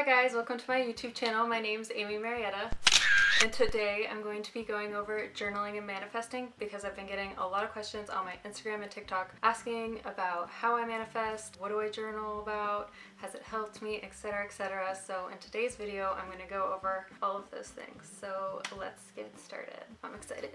guys, welcome to my YouTube channel. My name's Amy Marietta, and today I'm going to be going over journaling and manifesting because I've been getting a lot of questions on my Instagram and TikTok asking about how I manifest, what do I journal about, has it helped me, etc, etc. So in today's video I'm going to go over all of those things. So let's get started. I'm excited.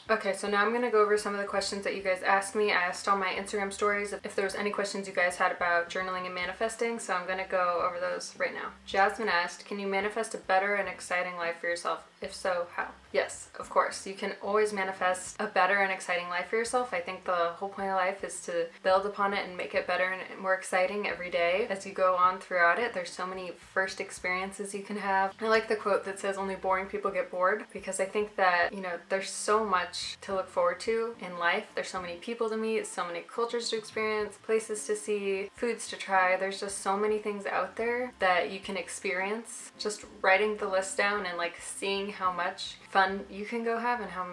Okay, so now I'm going to go over some of the questions that you guys asked me. I asked on my Instagram stories if there was any questions you guys had about journaling and manifesting, so I'm going to go over those right now. Jasmine asked, can you manifest a better and exciting life for yourself? If so, how? Yes, of course. You can always manifest a better and exciting life for yourself. I think the whole point of life is to build upon it and make it better and more exciting every day as you go on throughout it. There's so many first experiences you can have. I like the quote that says only boring people get bored, because I think that, there's so much to look forward to in life. There's so many people to meet, so many cultures to experience, places to see, foods to try. There's just so many things out there that you can experience. Just writing the list down and seeing how much fun you can go have and how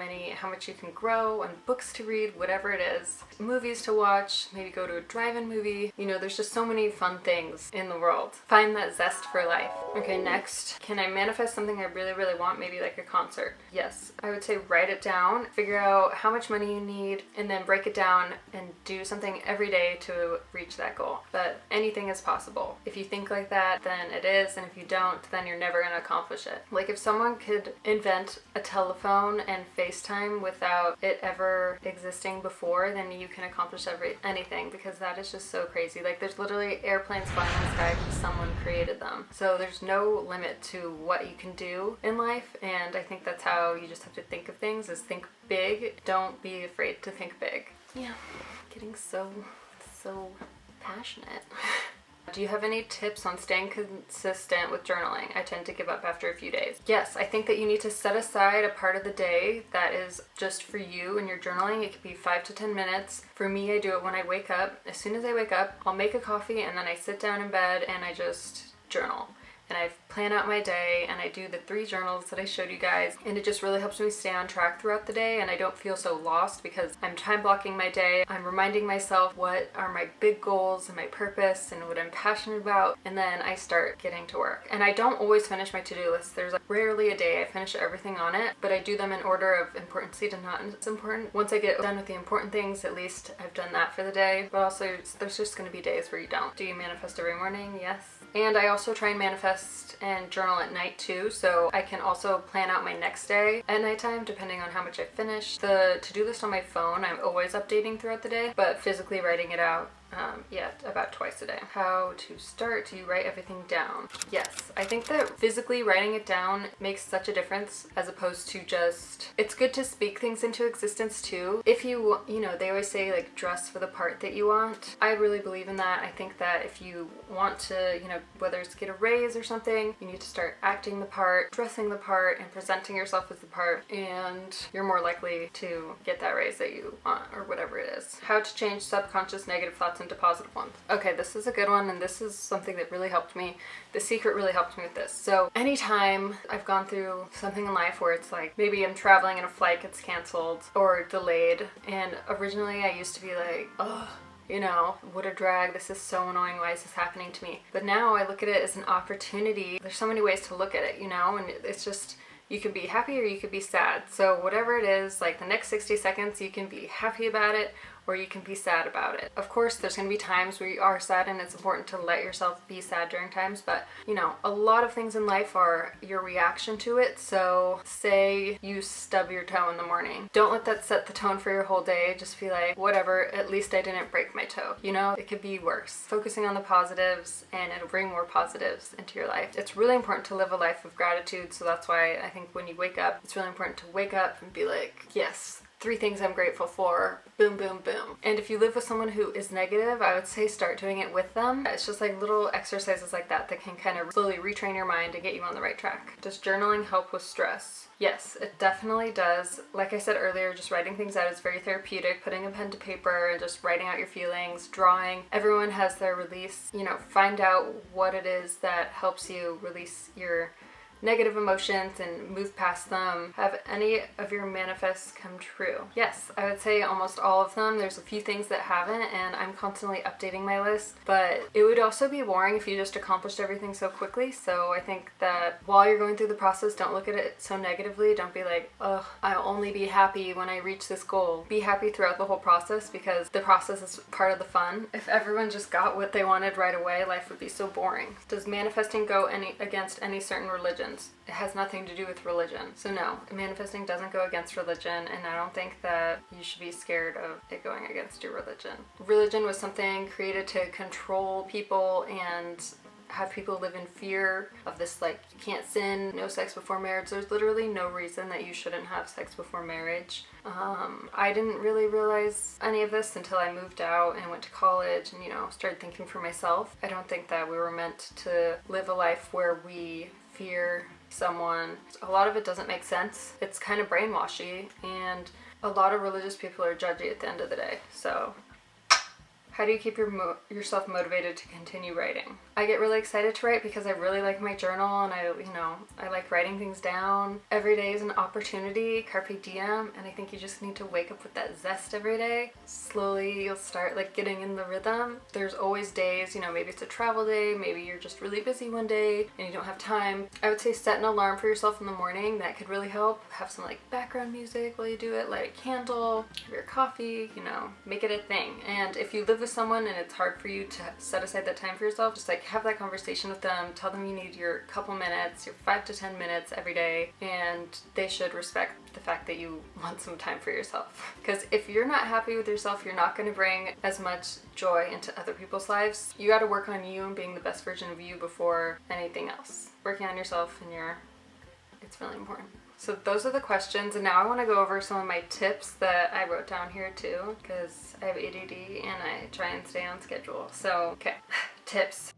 much you can grow, and books to read, whatever it is, movies to watch, maybe go to a drive-in movie. There's just so many fun things in the world. Find that zest for life. Okay, next, can I manifest something I really, really want? Maybe like a concert. Yes, I would say write it down, figure out how much money you need, and then break it down and do something every day to reach that goal. But anything is possible. If you think like that, then it is, and if you don't, then you're never going to accomplish it. Like if someone could invent a telephone and FaceTime without it ever existing before, then you can accomplish anything, because that is just so crazy. There's literally airplanes flying in the sky because someone created them. So there's no limit to what you can do in life, and I think that's how you just have to think of things, is think big. Don't be afraid to think big. Yeah, getting so passionate. Do you have any tips on staying consistent with journaling? I tend to give up after a few days. Yes, I think that you need to set aside a part of the day that is just for you and your journaling. It could be 5 to 10 minutes. For me, I do it when I wake up. As soon as I wake up, I'll make a coffee and then I sit down in bed and I just journal. And I plan out my day and I do the 3 journals that I showed you guys, and it just really helps me stay on track throughout the day, and I don't feel so lost because I'm time blocking my day. I'm reminding myself what are my big goals and my purpose and what I'm passionate about, and then I start getting to work. And I don't always finish my to-do list. There's rarely a day I finish everything on it, but I do them in order of importance to not as important. Once I get done with the important things, at least I've done that for the day. But also there's just going to be days where you don't. Do you manifest every morning? Yes. And I also try and manifest and journal at night too, so I can also plan out my next day at nighttime depending on how much I finish. The to-do list on my phone, I'm always updating throughout the day, but physically writing it out, about twice a day. How to start? Do you write everything down? Yes, I think that physically writing it down makes such a difference, as opposed to just, it's good to speak things into existence too. If you, they always say dress for the part that you want. I really believe in that. I think that if you want to, whether it's get a raise or something, you need to start acting the part, dressing the part, and presenting yourself as the part, and you're more likely to get that raise that you want, or whatever it is. How to change subconscious negative thoughts into positive ones. Okay, this is a good one, and this is something that really helped me. The Secret really helped me with this. So anytime I've gone through something in life where it's maybe I'm traveling and a flight gets canceled or delayed, and originally I used to be oh, what a drag, this is so annoying, why is this happening to me? But now I look at it as an opportunity. There's so many ways to look at it, and it's just, you can be happy or you could be sad. So whatever it is, the next 60 seconds, you can be happy about it or you can be sad about it. Of course, there's going to be times where you are sad, and it's important to let yourself be sad during times, but a lot of things in life are your reaction to it. So say you stub your toe in the morning. Don't let that set the tone for your whole day. Just be whatever, at least I didn't break my toe. It could be worse. Focusing on the positives, and it'll bring more positives into your life. It's really important to live a life of gratitude, so that's why I think when you wake up, it's really important to wake up and be yes, 3 things I'm grateful for, boom, boom, boom. And if you live with someone who is negative, I would say start doing it with them. It's just little exercises like that can kind of slowly retrain your mind and get you on the right track. Does journaling help with stress? Yes, it definitely does. Like I said earlier, just writing things out is very therapeutic. Putting a pen to paper and just writing out your feelings, drawing. Everyone has their release. Find out what it is that helps you release your negative emotions and move past them. Have any of your manifests come true? Yes, I would say almost all of them. There's a few things that haven't, and I'm constantly updating my list, but it would also be boring if you just accomplished everything so quickly. So I think that while you're going through the process, don't look at it so negatively. Don't be like, ugh, I'll only be happy when I reach this goal. Be happy throughout the whole process, because the process is part of the fun. If everyone just got what they wanted right away, life would be so boring. Does manifesting go against any certain religions? It has nothing to do with religion. So no, manifesting doesn't go against religion, and I don't think that you should be scared of it going against your religion. Religion was something created to control people and have people live in fear of this, like, you can't sin, no sex before marriage. There's literally no reason that you shouldn't have sex before marriage. I didn't really realize any of this until I moved out and went to college and, started thinking for myself. I don't think that we were meant to live a life where we fear someone. A lot of it doesn't make sense. It's kind of brainwashy, and a lot of religious people are judgy at the end of the day. So how do you keep yourself motivated to continue writing? I get really excited to write because I really like my journal, and I like writing things down. Every day is an opportunity, carpe diem, and I think you just need to wake up with that zest every day. Slowly you'll start getting in the rhythm. There's always days, maybe it's a travel day, maybe you're just really busy one day and you don't have time. I would say set an alarm for yourself in the morning. That could really help. Have some background music while you do it, light a candle, have your coffee, make it a thing. And if you live with someone and it's hard for you to set aside that time for yourself, just have that conversation with them. Tell them you need your couple minutes, your 5 to 10 minutes every day, and they should respect the fact that you want some time for yourself. Because if you're not happy with yourself, you're not going to bring as much joy into other people's lives. You got to work on you and being the best version of you before anything else. Working on yourself and it's really important. So those are the questions, and now I want to go over some of my tips that I wrote down here too, because I have ADD and I try and stay on schedule. So, okay, tips.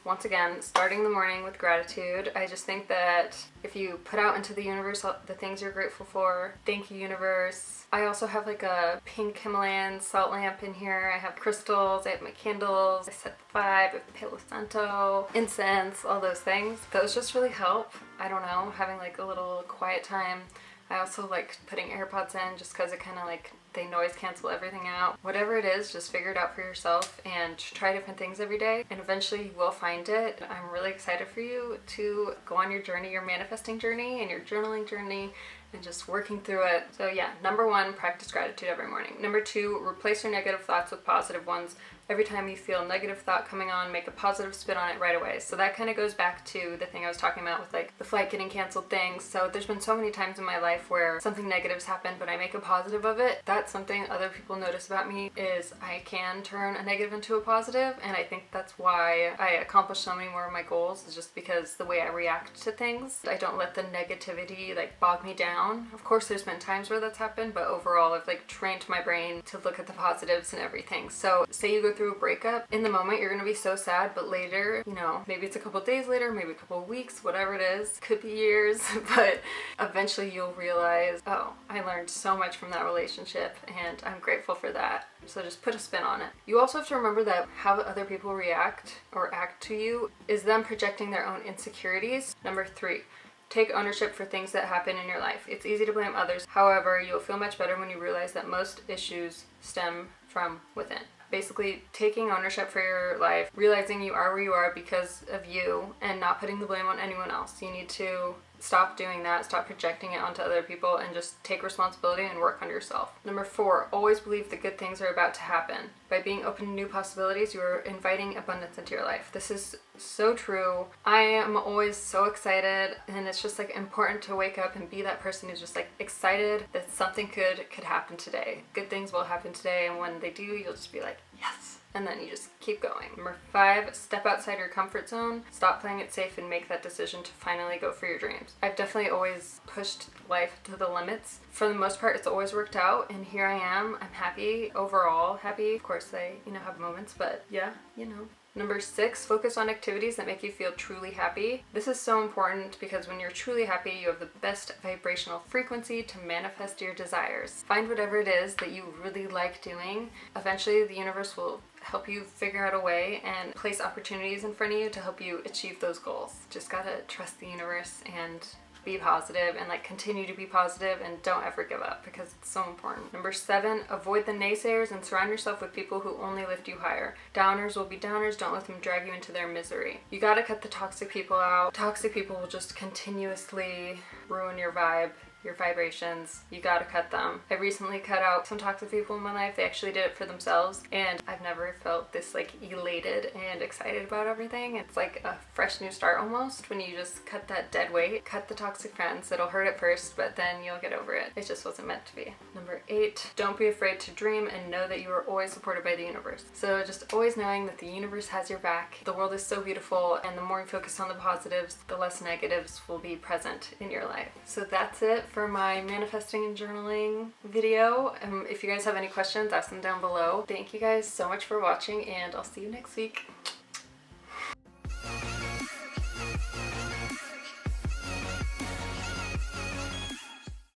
Once again, starting the morning with gratitude. I just think that if you put out into the universe the things you're grateful for, thank you, universe. I also have a pink Himalayan salt lamp in here. I have crystals, I have my candles, I set the vibe, I have Palo Santo, incense, all those things. Those just really help. I don't know, having a little quiet time. I also like putting AirPods in just because it kind of they noise cancel everything out. Whatever it is, just figure it out for yourself and try different things every day, and eventually you will find it. I'm really excited for you to go on your journey, your manifesting journey and your journaling journey, and just working through it. So yeah, number 1, practice gratitude every morning. Number 2, replace your negative thoughts with positive ones. Every time you feel a negative thought coming on, make a positive spin on it right away. So that kind of goes back to the thing I was talking about with the flight getting canceled thing. So there's been so many times in my life where something negative's happened, but I make a positive of it. That's something other people notice about me, is I can turn a negative into a positive, and I think that's why I accomplish so many more of my goals, is just because the way I react to things. I don't let the negativity bog me down. Of course there's been times where that's happened, but overall I've trained my brain to look at the positives and everything. So say you go through a breakup, in the moment you're gonna be so sad, but later, maybe it's a couple days later, maybe a couple weeks, whatever it is, could be years, but eventually you'll realize, oh, I learned so much from that relationship and I'm grateful for that. So just put a spin on it. You also have to remember that how other people react or act to you is them projecting their own insecurities. Number 3, take ownership for things that happen in your life. It's easy to blame others. However, you'll feel much better when you realize that most issues stem from within. Basically, taking ownership for your life, realizing you are where you are because of you, and not putting the blame on anyone else. You need to stop doing that, stop projecting it onto other people, and just take responsibility and work on yourself. Number 4, always believe that good things are about to happen. By being open to new possibilities, you are inviting abundance into your life. This is so true. I am always so excited, and it's just important to wake up and be that person who's just excited that something good could happen today. Good things will happen today, and when they do, you'll just be yes. And then you just keep going. Number 5, step outside your comfort zone. Stop playing it safe and make that decision to finally go for your dreams. I've definitely always pushed life to the limits. For the most part, it's always worked out, and here I am. I'm happy, overall happy. Of course, I, have moments, but yeah, Number 6, focus on activities that make you feel truly happy. This is so important because when you're truly happy, you have the best vibrational frequency to manifest your desires. Find whatever it is that you really like doing. Eventually, the universe will help you figure out a way and place opportunities in front of you to help you achieve those goals. Just gotta trust the universe and be positive, and like continue to be positive, and don't ever give up because it's so important. Number 7, avoid the naysayers and surround yourself with people who only lift you higher. Downers will be downers. Don't let them drag you into their misery. You gotta cut the toxic people out. Toxic people will just continuously ruin your vibe, your vibrations. You gotta cut them. I recently cut out some toxic people in my life. They actually did it for themselves, and I've never felt this like elated and excited about everything. It's like a fresh new start almost when you just cut that dead weight. Cut the toxic friends. It'll hurt at first, but then you'll get over it. It just wasn't meant to be. Number 8, don't be afraid to dream and know that you are always supported by the universe. So just always knowing that the universe has your back. The world is so beautiful, and the more you focus on the positives, the less negatives will be present in your life. So that's it for my manifesting and journaling video. If you guys have any questions, ask them down below. Thank you guys so much for watching, and I'll see you next week.